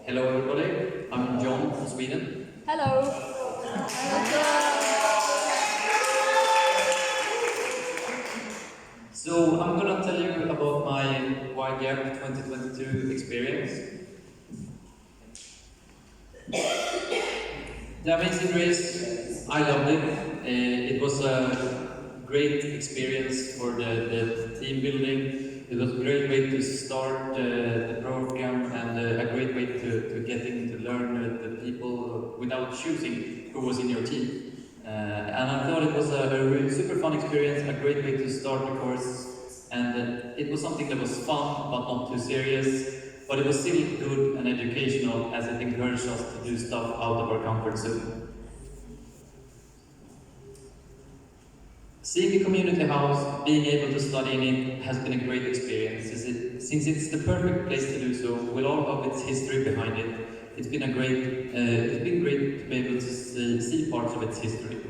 Hello everybody, I'm John from Sweden. Hello. So I'm gonna tell you about my Ygap 2022 experience. The Amazing Race, I loved it. It was a great experience for the team building. It was a great way to start the program and a great way to getting to learn the people without choosing who was in your team. And I thought it was a really super fun experience, a great way to start the course. And it was something that was fun but not too serious. But it was still good and educational as it encouraged us to do stuff out of our comfort zone. Seeing the community house, being able to study in it, has been a great experience. Since it's the perfect place to do so, with all of its history behind it, it's been great to be able to see parts of its history.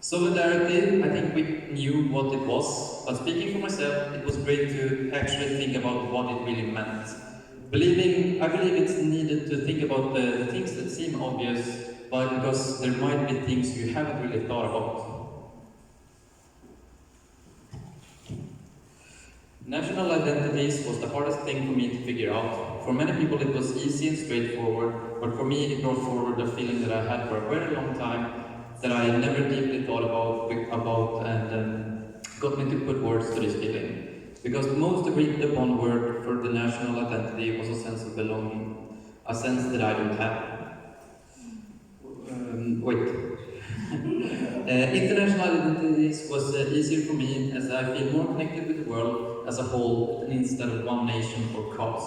Solidarity, I think we knew what it was, but speaking for myself, it was great to actually think about what it really meant. I believe it's needed to think about the things that seem obvious, but because there might be things you haven't really thought about. National identities was the hardest thing for me to figure out. For many people it was easy and straightforward, but for me it brought forward a feeling that I had for a very long time that I never deeply thought about and got me to put words to this feeling. Because the most agreed upon word for the national identity was a sense of belonging, a sense that I don't have. International identities was easier for me as I feel more connected with the world as a whole instead of one nation or cause.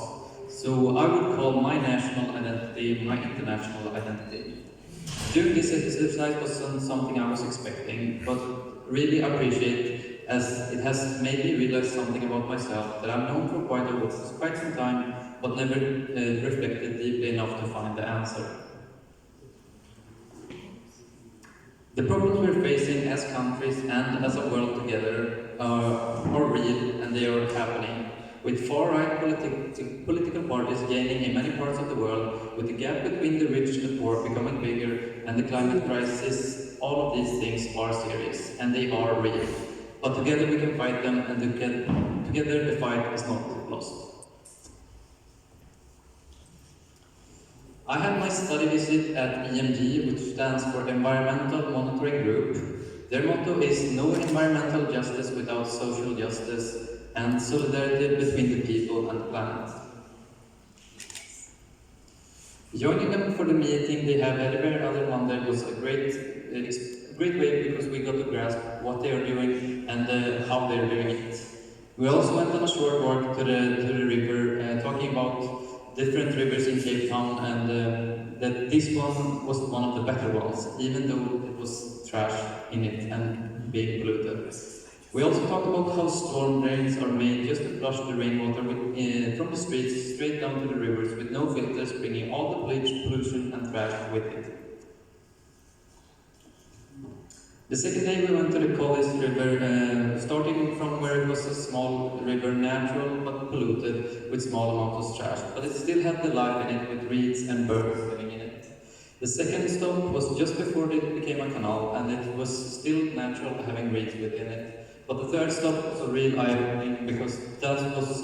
So I would call my national identity my international identity. Doing this exercise wasn't something I was expecting, but really appreciate as it has made me realize something about myself that I've known for quite some time, but never reflected deeply enough to find the answer. The problems we're facing as countries and as a world together are real and they are happening, with far-right political parties gaining in many parts of the world, with the gap between the rich and the poor becoming bigger, and the climate crisis. All of these things are serious and they are real. But together we can fight them, and together the fight is not lost. I had my study visit at EMG, which stands for Environmental Monitoring Group. Their motto is no environmental justice without social justice and solidarity between the people and the planet. Joining them for the meeting they have every other Monday was a great way because we got to grasp what they are doing and how they are doing it. We also went on a short walk to the river, talking about different rivers in Cape Town, and that this one was one of the better ones, even though it was trash in it and being polluted. We also talked about how storm drains are made just to flush the rainwater from the streets straight down to the rivers with no filters, bringing all the bleach, pollution and trash with it. The second day we went to the Collis River, starting from where it was a small river, natural but polluted with small amounts of trash, but it still had the life in it with reeds and birds living in it. The second stop was just before it became a canal, and it was still natural having reeds within it. But the third stop was a real eye-opening because that was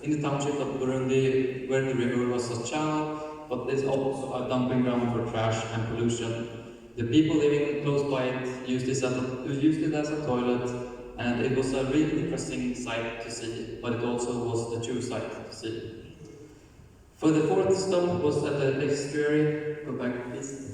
in the township of Burundi, where the river was a channel, but there's also a dumping ground for trash and pollution. The people living close by it used it as a toilet, and it was a really interesting sight to see, but it also was the true sight to see. For the fourth stop was at the estuary. Go back, please.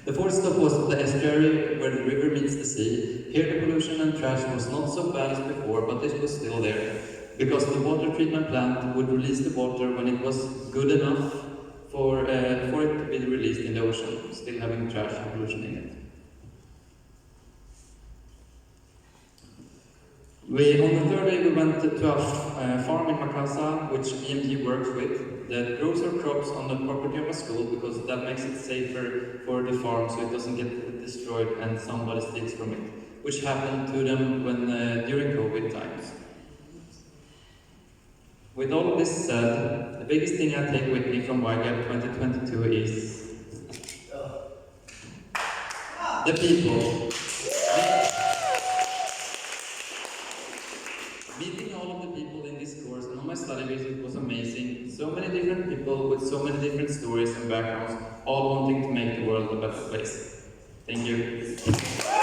The fourth stop was the estuary where the river meets the sea. Here the pollution and trash was not so bad as before, but it was still there, because the water treatment plant would release the water when it was good enough for it to be released in the ocean, still having trash and pollution in it. On the third day we went to a farm in Makassar, which EMG works with, that grows our crops on the property of a school because that makes it safer for the farm so it doesn't get destroyed and somebody steals from it, which happened to them during COVID times. With all of this said, the biggest thing I take with me from Ygap 2022 is the people. Meeting all of the people in this course and on my study visit was amazing. So many different people with so many different stories and backgrounds, all wanting to make the world a better place. Thank you.